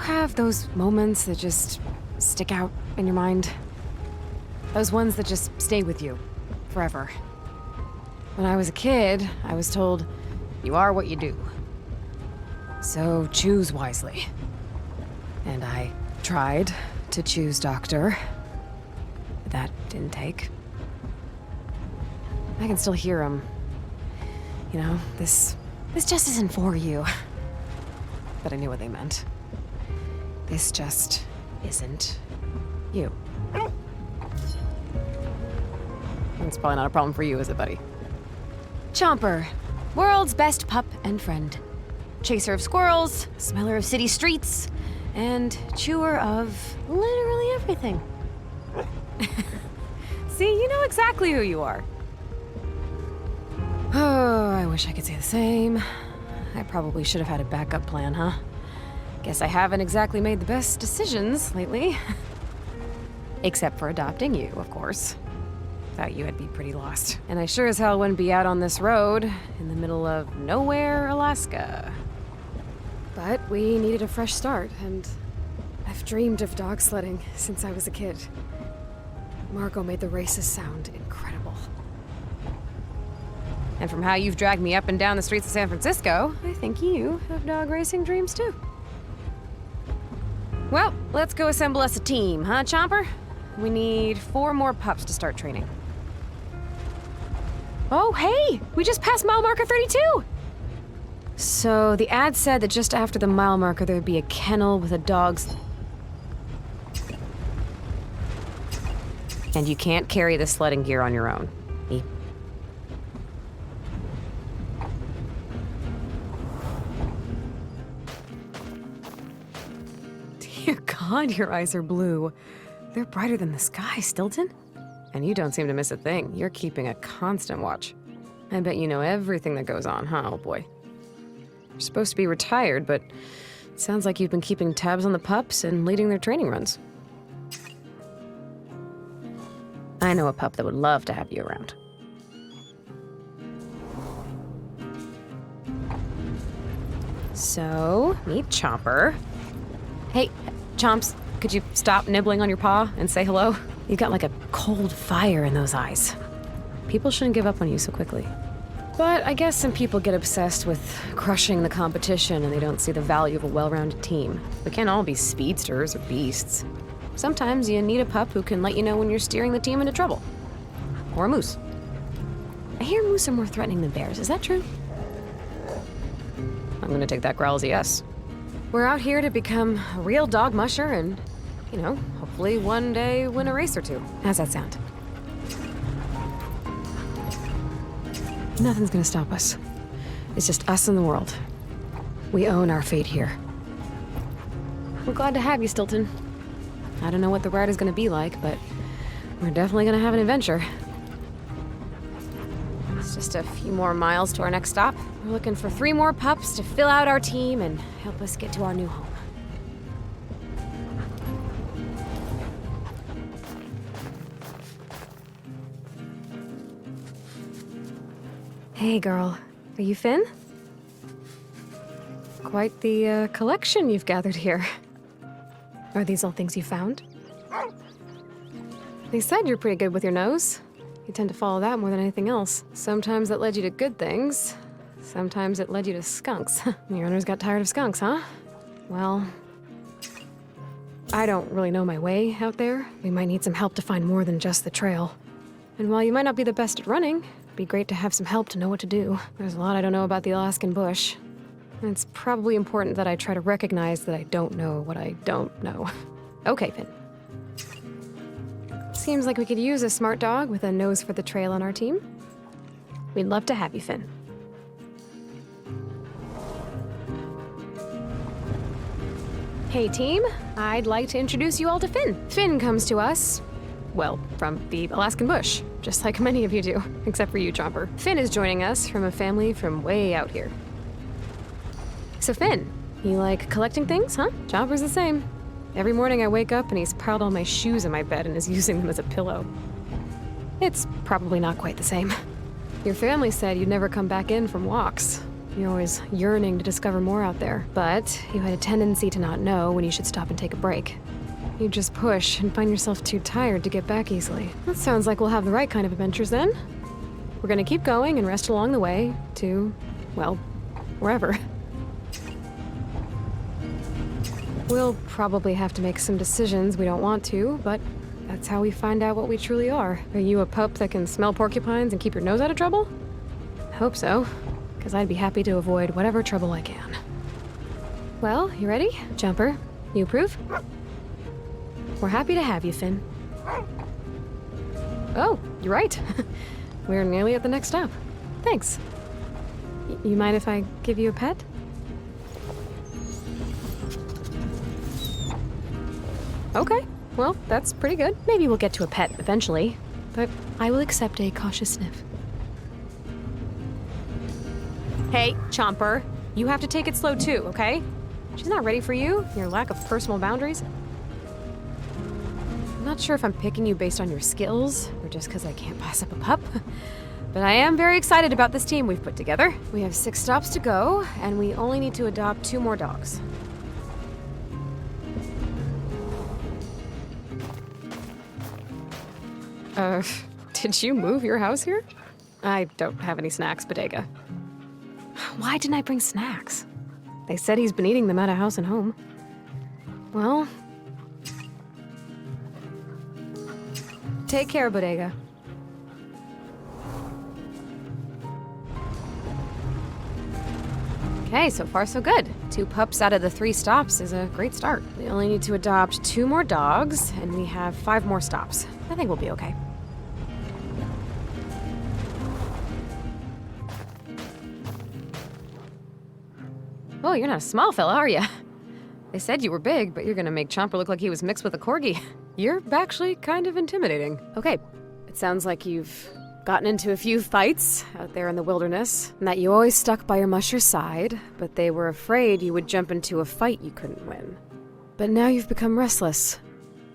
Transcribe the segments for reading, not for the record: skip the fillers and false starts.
have those moments that just stick out in your mind? Those ones that just stay with you forever. When I was a kid, I was told, you are what you do. So choose wisely. And I tried to choose doctor. But that didn't take. I can still hear him. You know, this just isn't for you. But I knew what they meant. This just isn't you. It's probably not a problem for you, is it, buddy? Chomper, world's best pup and friend. Chaser of squirrels, smeller of city streets, and chewer of literally everything. See, you know exactly who you are. Oh, I wish I could say the same. I probably should have had a backup plan, huh? Guess I haven't exactly made the best decisions lately. Except for adopting you, of course. Without you, I'd be pretty lost. And I sure as hell wouldn't be out on this road in the middle of nowhere, Alaska. But we needed a fresh start, and I've dreamed of dog sledding since I was a kid. Margot made the races sound incredible. And from how you've dragged me up and down the streets of San Francisco, I think you have dog racing dreams too. Well, let's go assemble us a team, huh, Chomper? We need 4 more pups to start training. Oh, hey! We just passed mile marker 32! So, the ad said that just after the mile marker there would be a kennel with a dog's... And you can't carry the sledding gear on your own. Dear God, your eyes are blue. They're brighter than the sky, Stilton. And you don't seem to miss a thing. You're keeping a constant watch. I bet you know everything that goes on, huh, old boy? You're supposed to be retired, but it sounds like you've been keeping tabs on the pups and leading their training runs. I know a pup that would love to have you around. So, meet Chomper. Hey, Chomps, could you stop nibbling on your paw and say hello? You got like a cold fire in those eyes. People shouldn't give up on you so quickly. But I guess some people get obsessed with crushing the competition and they don't see the value of a well-rounded team. We can't all be speedsters or beasts. Sometimes you need a pup who can let you know when you're steering the team into trouble. Or a moose. I hear moose are more threatening than bears. Is that true? I'm gonna take that growl as a yes. We're out here to become a real dog musher and, you know, hopefully one day win a race or two. How's that sound? Nothing's gonna stop us. It's just us and the world. We own our fate here. We're glad to have you, Stilton. I don't know what the ride is gonna be like, but we're definitely gonna have an adventure. It's just a few more miles to our next stop. We're looking for 3 more pups to fill out our team and help us get to our new home. Hey, girl. Are you Finn? Quite the collection you've gathered here. Are these all things you found? They said you're pretty good with your nose. You tend to follow that more than anything else. Sometimes that led you to good things. Sometimes it led you to skunks. Your owners got tired of skunks, huh? Well, I don't really know my way out there. We might need some help to find more than just the trail. And while you might not be the best at running, it'd be great to have some help to know what to do. There's a lot I don't know about the Alaskan bush. And it's probably important that I try to recognize that I don't know what I don't know. Okay, Finn. Seems like we could use a smart dog with a nose for the trail on our team. We'd love to have you, Finn. Hey, team. I'd like to introduce you all to Finn. Finn comes to us, well, from the Alaskan bush, just like many of you do, except for you, Chomper. Finn is joining us from a family from way out here. So Finn, you like collecting things, huh? Chomper's the same. Every morning I wake up and he's piled all my shoes in my bed and is using them as a pillow. It's probably not quite the same. Your family said you'd never come back in from walks. You're always yearning to discover more out there, but you had a tendency to not know when you should stop and take a break. You just push and find yourself too tired to get back easily. That sounds like we'll have the right kind of adventures then. We're gonna keep going and rest along the way to, well, wherever. We'll probably have to make some decisions we don't want to, but that's how we find out what we truly are. Are you a pup that can smell porcupines and keep your nose out of trouble? I hope so, because I'd be happy to avoid whatever trouble I can. Well, you ready? Jumper, you approve? We're happy to have you, Finn. Oh, you're right. We're nearly at the next stop. Thanks. You mind if I give you a pet? Okay, well, that's pretty good. Maybe we'll get to a pet eventually, but I will accept a cautious sniff. Hey, Chomper, you have to take it slow too, okay? She's not ready for you, your lack of personal boundaries. I'm not sure if I'm picking you based on your skills, or just because I can't pass up a pup. But I am very excited about this team we've put together. We have 6 stops to go, and we only need to adopt 2 more dogs. Did you move your house here? I don't have any snacks, Bodega. Why didn't I bring snacks? They said he's been eating them at a house and home. Well... Take care, Bodega. Okay, so far so good. 2 pups out of the 3 stops is a great start. We only need to adopt 2 more dogs, and we have 5 more stops. I think we'll be okay. Oh, you're not a small fella, are you? They said you were big, but you're gonna make Chomper look like he was mixed with a corgi. You're actually kind of intimidating. Okay, it sounds like you've gotten into a few fights out there in the wilderness, and that you always stuck by your musher's side, but they were afraid you would jump into a fight you couldn't win. But now you've become restless,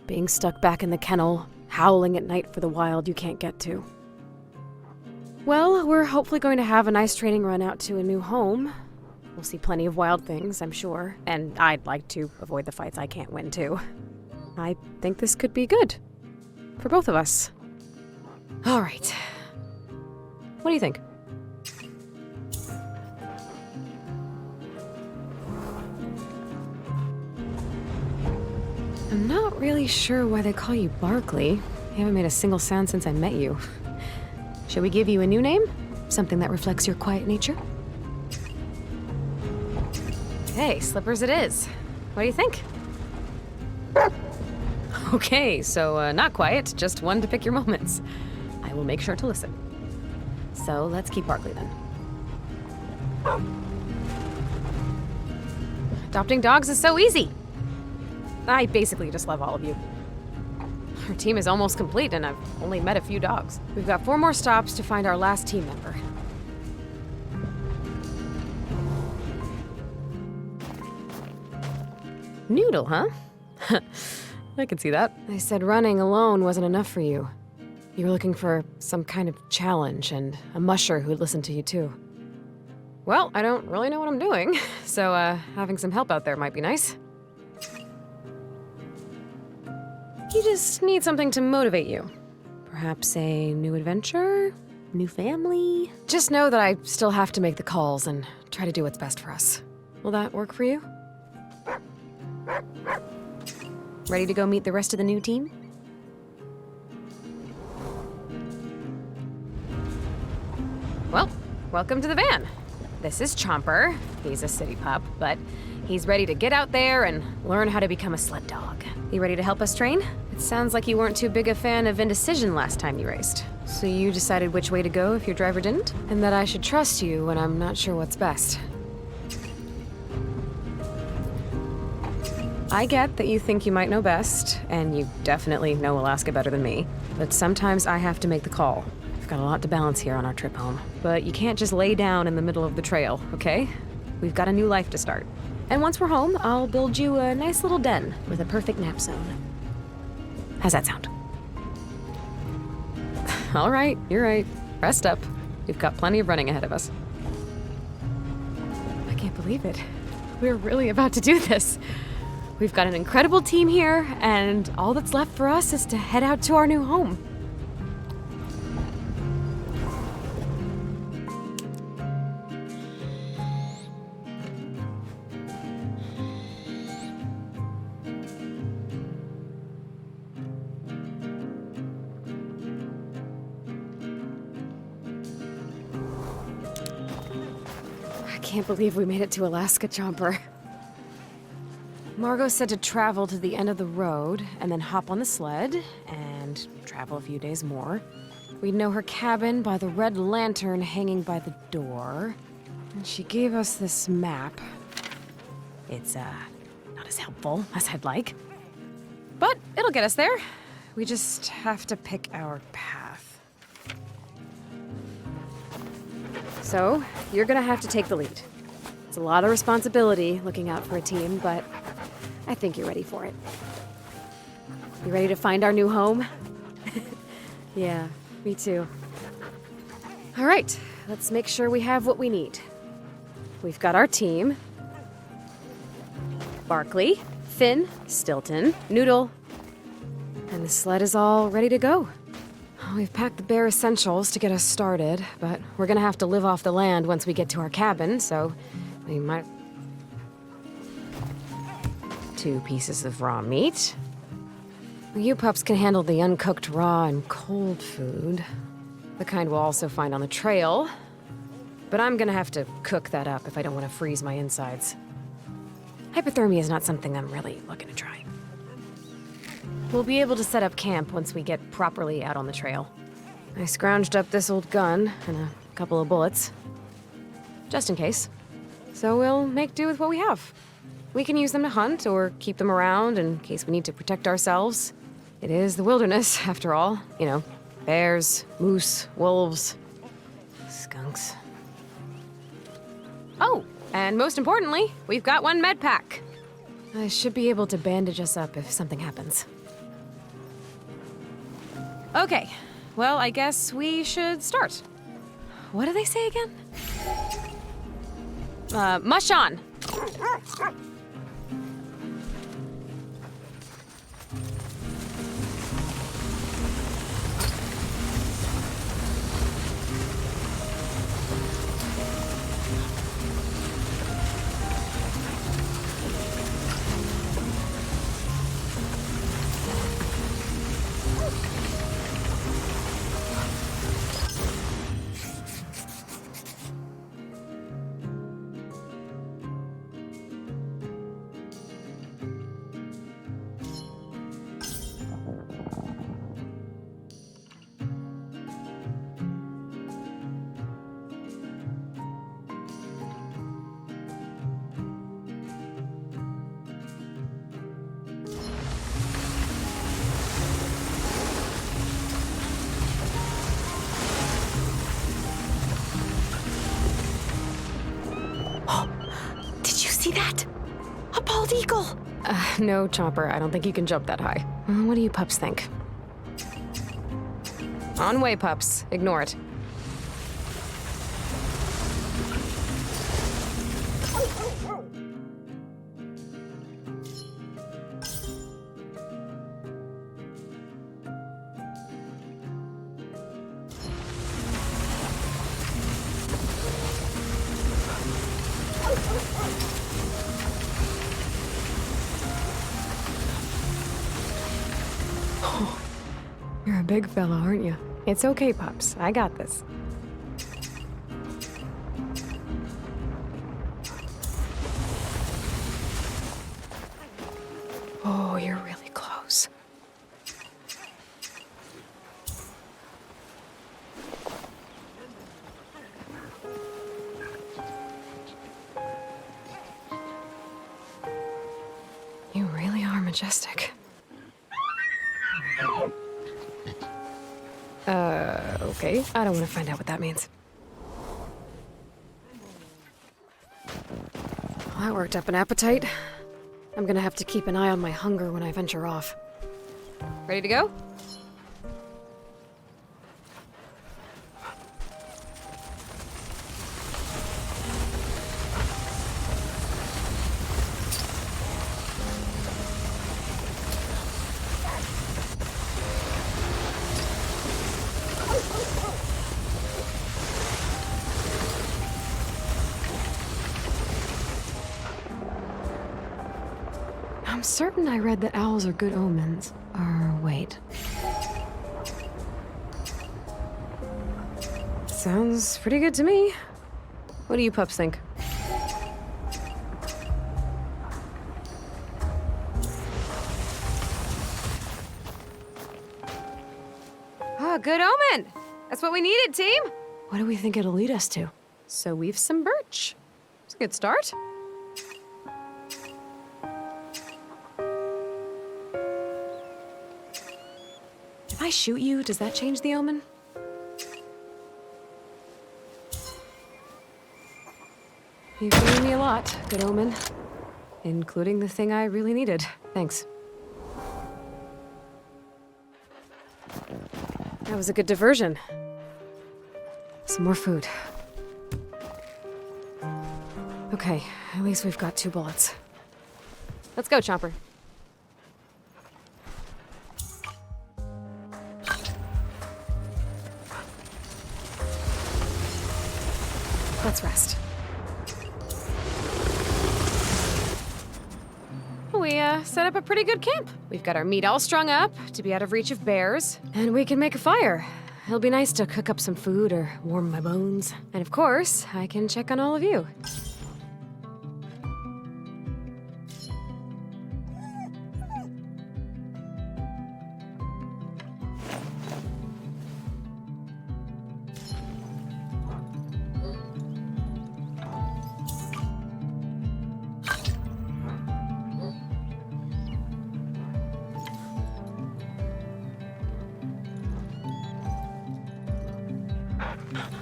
being stuck back in the kennel, howling at night for the wild you can't get to. Well, we're hopefully going to have a nice training run out to a new home. We'll see plenty of wild things, I'm sure, and I'd like to avoid the fights I can't win, too. I think this could be good. For both of us. All right. What do you think? I'm not really sure why they call you Barkley. You haven't made a single sound since I met you. Should we give you a new name? Something that reflects your quiet nature? Okay, Slippers it is. What do you think? Okay, so not quiet, just one to pick your moments. I will make sure to listen. So let's keep Barkley then. Adopting dogs is so easy. I basically just love all of you. Our team is almost complete and I've only met a few dogs. We've got 4 more stops to find our last team member. Noodle, huh? I can see that. I said running alone wasn't enough for you. You were looking for some kind of challenge and a musher who'd listen to you too. Well, I don't really know what I'm doing, so having some help out there might be nice. You just need something to motivate you. Perhaps a new adventure? New family? Just know that I still have to make the calls and try to do what's best for us. Will that work for you? Ready to go meet the rest of the new team? Well, welcome to the van. This is Chomper. He's a city pup, but he's ready to get out there and learn how to become a sled dog. You ready to help us train? It sounds like you weren't too big a fan of indecision last time you raced. So you decided which way to go if your driver didn't? And that I should trust you when I'm not sure what's best. I get that you think you might know best, and you definitely know Alaska better than me. But sometimes I have to make the call. I've got a lot to balance here on our trip home. But you can't just lay down in the middle of the trail, okay? We've got a new life to start. And once we're home, I'll build you a nice little den with a perfect nap zone. How's that sound? All right, you're right. Rest up. We've got plenty of running ahead of us. believe it. We're really about to do this. We've got an incredible team here, and all that's left for us is to head out to our new home. I can't believe we made it to Alaska, Chomper. Margot said to travel to the end of the road and then hop on the sled and travel a few days more. We'd know her cabin by the red lantern hanging by the door. And she gave us this map. It's, not as helpful as I'd like. But it'll get us there. We just have to pick our path. So, you're gonna have to take the lead. It's a lot of responsibility looking out for a team, but I think you're ready for it. You ready to find our new home? Yeah, me too. All right, let's make sure we have what we need. We've got our team. Barkley, Finn, Stilton, Noodle. And the sled is all ready to go. We've packed the bare essentials to get us started, but we're gonna have to live off the land once we get to our cabin, so we might... 2 pieces of raw meat. You pups can handle the uncooked raw and cold food. The kind we'll also find on the trail. But I'm gonna have to cook that up if I don't want to freeze my insides. Hypothermia is not something I'm really looking to try. We'll be able to set up camp once we get properly out on the trail. I scrounged up this old gun and a couple of bullets. Just in case. So we'll make do with what we have. We can use them to hunt or keep them around in case we need to protect ourselves. It is the wilderness, after all. You know, bears, moose, wolves, skunks. Oh, and most importantly, we've got 1 med pack. I should be able to bandage us up if something happens. Okay, well, I guess we should start. What do they say again? Mush on! See that? A bald eagle! No, Chomper, I don't think you can jump that high. What do you pups think? On way, pups. Ignore it. You're a big fella, aren't you? It's okay, pups. I got this. Oh, you're really close. You really are majestic. Okay. I don't want to find out what that means. Well, that worked up an appetite. I'm gonna have to keep an eye on my hunger when I venture off. Ready to go? I'm certain I read that owls are good omens. Wait. Sounds pretty good to me. What do you pups think? Ah, good omen! That's what we needed, team! What do we think it'll lead us to? So weave some birch. It's a good start. If I shoot you, does that change the omen? You've given me a lot, good omen. Including the thing I really needed. Thanks. That was a good diversion. Some more food. Okay, at least we've got 2 bullets. Let's go, Chomper. Let's rest. We set up a pretty good camp. We've got our meat all strung up to be out of reach of bears, and we can make a fire. It'll be nice to cook up some food or warm my bones. And of course, I can check on all of you.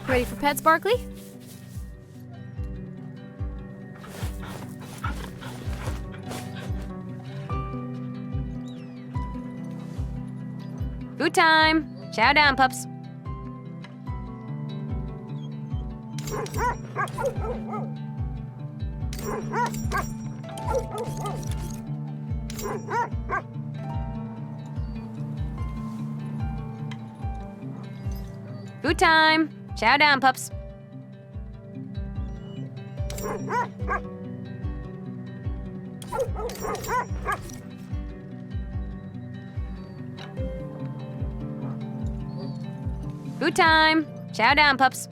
Ready for pets, Barkley? Food time! Chow down, pups. Food time! Chow down, pups. Food time! Chow down, pups.